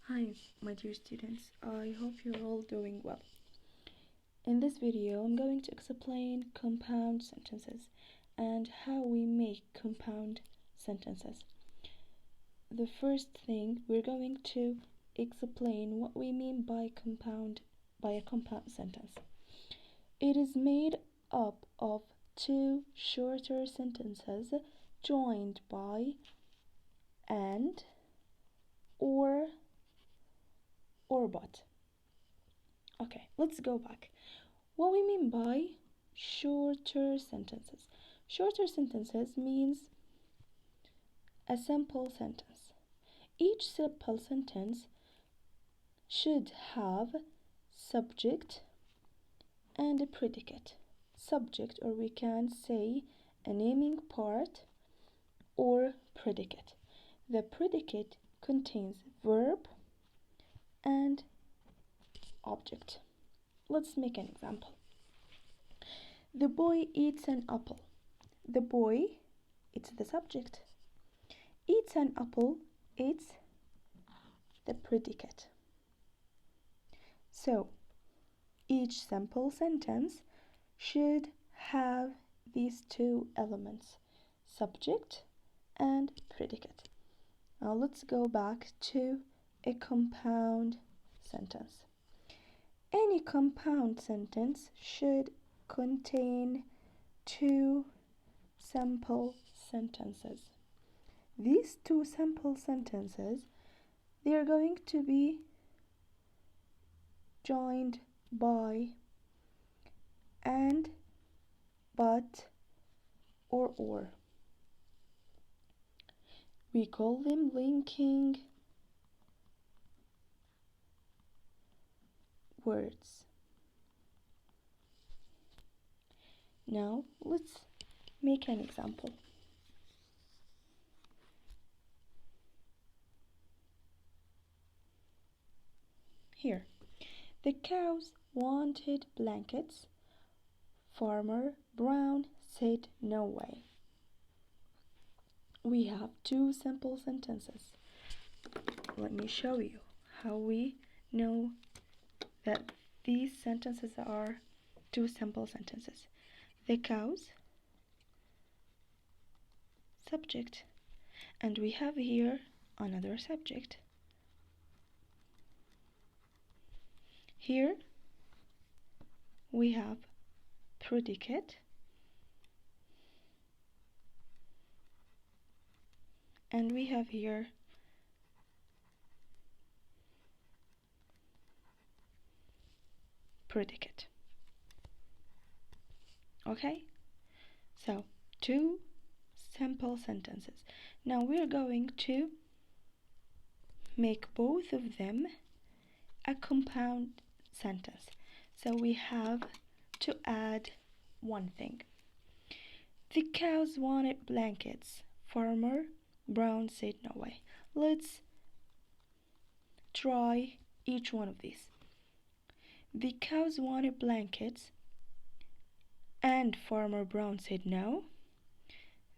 Hi, my dear students. I hope you're all doing well. In this video, I'm going to explain compound sentences and how we make compound sentences. The first thing, we're going to explain what we mean by a compound sentence. It is made up of two shorter sentences joined by and or but. Okay, let's go back. What we mean by shorter sentences. Shorter sentences means a simple sentence. Each simple sentence should have subject and a predicate. Subject, or we can say a naming part, or predicate. The predicate contains verb and object. Let's make an example. The boy eats an apple. The boy, it's the subject. Eats an apple, it's the predicate. So, each simple sentence should have these two elements, subject and predicate. Now let's go back to a compound sentence. Any compound sentence should contain two simple sentences. These two simple sentences, they are going to be joined by and, but, or. We call them linking words. Now let's make an example. Here, the cows wanted blankets. Farmer Brown said no way. We have two simple sentences. Let me show you how we know that these sentences are two simple sentences. The cows, subject, and we have here another subject. Here we have predicate and we have here predicate. Okay, so two simple sentences. Now we're going to make both of them a compound sentence. So we have to add one thing. The cows wanted blankets. Farmer Brown said no way. Let's try each one of these. The cows wanted blankets and Farmer Brown said no.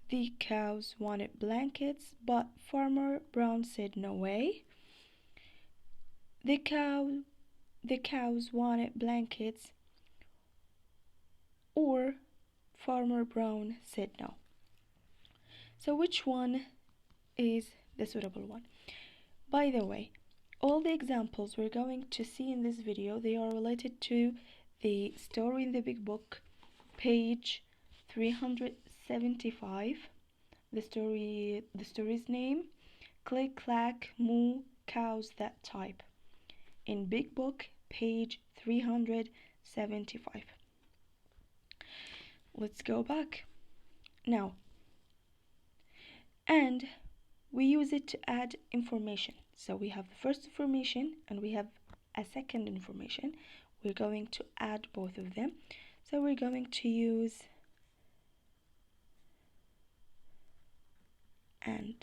The cows wanted blankets, but Farmer Brown said no way. The cows wanted blankets, or Farmer Brown said no. So which one is the suitable one? By the way, all the examples we're going to see in this video, they are related to the story in the big book, page 375. The story's name, Click Clack Moo Cows That Type, in big book, page 375. Let's go back. Now, and we use it to add information. So we have the first information and we have a second information. We're going to add both of them. So we're going to use and.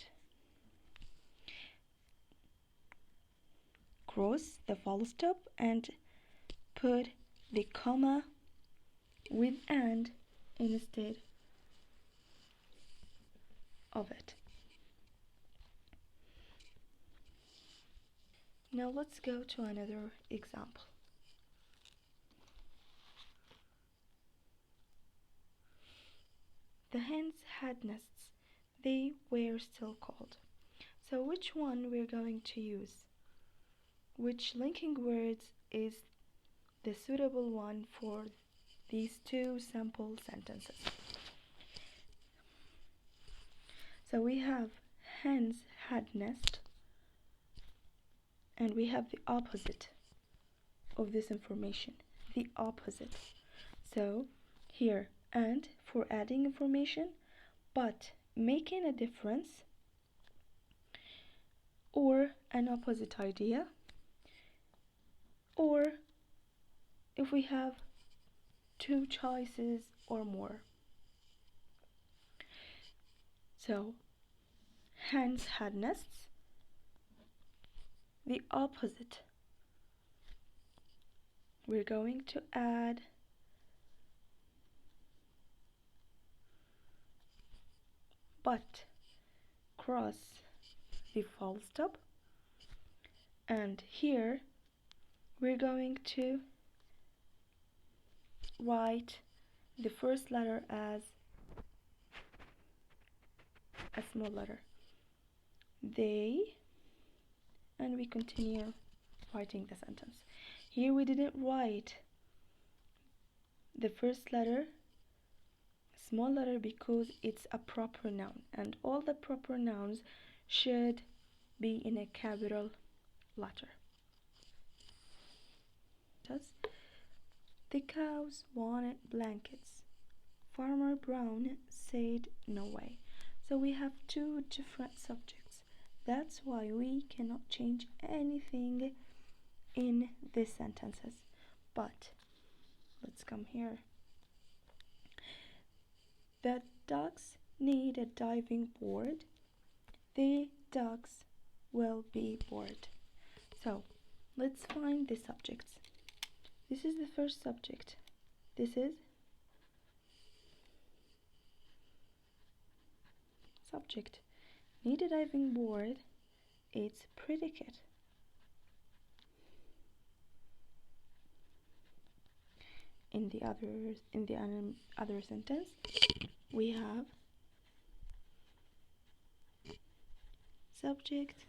Cross the full stop and put the comma with and instead of it. Now let's go to another example. The hens had nests. They were still cold. So which one we're going to use? Which linking words is the suitable one for these two sample sentences? So we have hens had nest, and we have the opposite of this information, the opposite. So here, and for adding information, but making a difference, or an opposite idea, or if we have two choices or more. So hens had nests, the opposite. We're going to add but, cross the full stop, and here we're going to write the first letter as a small letter, they, and we continue writing the sentence. Here we didn't write the first letter small letter because it's a proper noun, and all the proper nouns should be in a capital letter. The cows wanted blankets. Farmer Brown said no way. So we have two different subjects. That's why we cannot change anything in these sentences. But let's come here. The ducks need a diving board. The ducks will be bored. So let's find the subjects. This is the first subject. This is subject. Need a diving board. It's predicate. In the other sentence, we have subject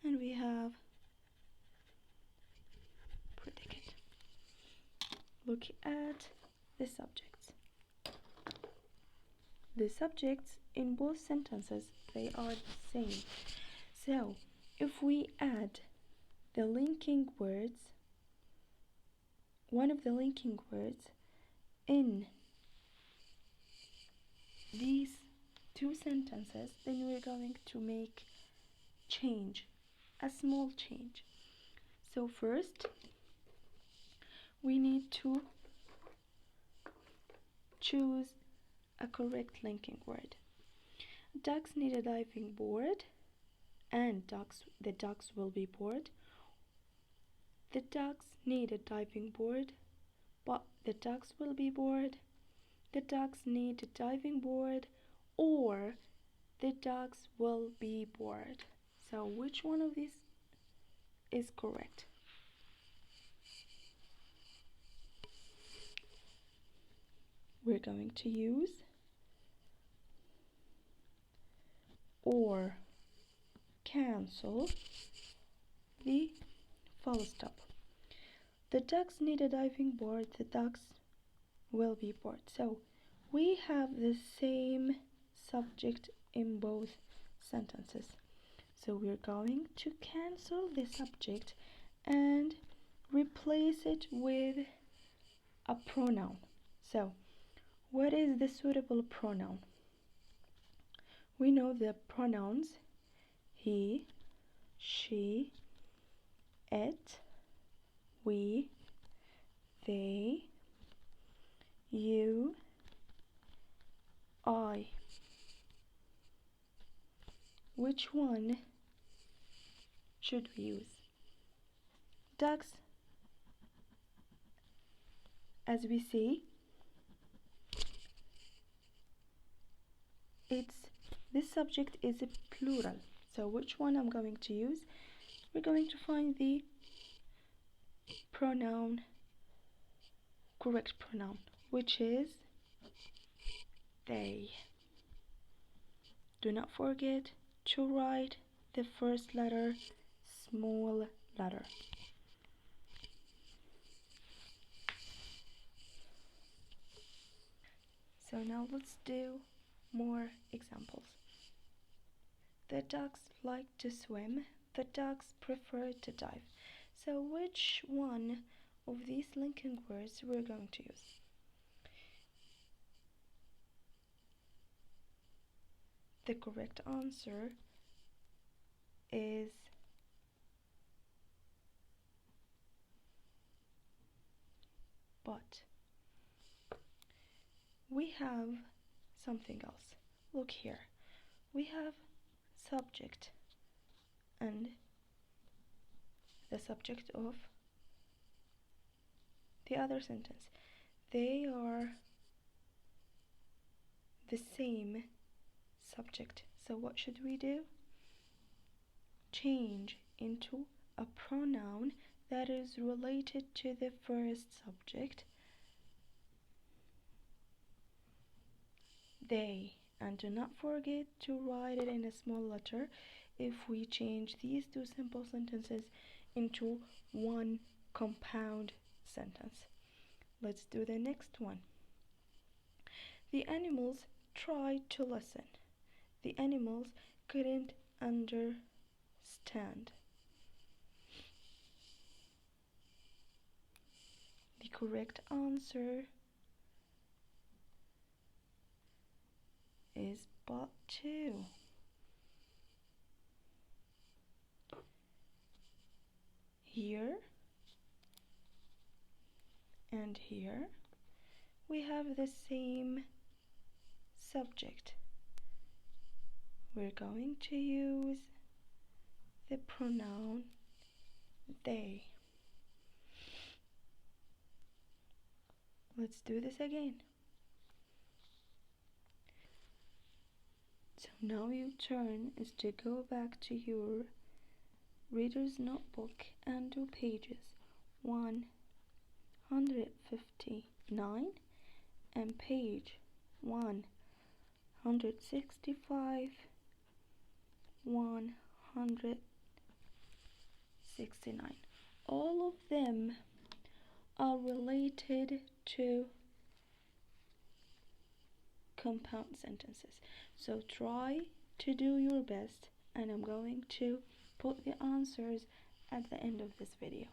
and we have predicate. Look at the subjects. The subjects in both sentences, they are the same. So if we add the linking words, one of the linking words in these two sentences, then we're going to make change, a small change. So first we need to choose a correct linking word. Ducks need a diving board, and the ducks will be bored. The ducks need a diving board, but the ducks will be bored. The ducks need a diving board, or the ducks will be bored. So which one of these is correct? We're going to use or cancel the full stop. The ducks need a diving board. The ducks will be bored. So we have the same subject in both sentences. So we're going to cancel the subject and replace it with a pronoun. So what is the suitable pronoun? We know the pronouns he, she, it, we, they, you, I. Which one should we use? Ducks, as we see, this subject is a plural. So which one I'm going to use? we're going to find the correct pronoun, which is they. Do not forget to write the first letter small letter. So now let's do more examples. The ducks like to swim. The ducks prefer to dive. So which one of these linking words we're going to use? The correct answer is but. We have something else. Look here. We have subject and the subject of the other sentence. They are the same subject. So what should we do? Change into a pronoun that is related to the first subject, they, and do not forget to write it in a small letter if we change these two simple sentences into one compound sentence. Let's do the next one. The animals tried to listen. The animals couldn't understand. The correct answer is but two. Here and here we have the same subject. We're going to use the pronoun they. Let's do this again. So now your turn is to go back to your reader's notebook and do pages 159 and page 165, 169. All of them are related to compound sentences. So try to do your best, and I'm going to put the answers at the end of this video.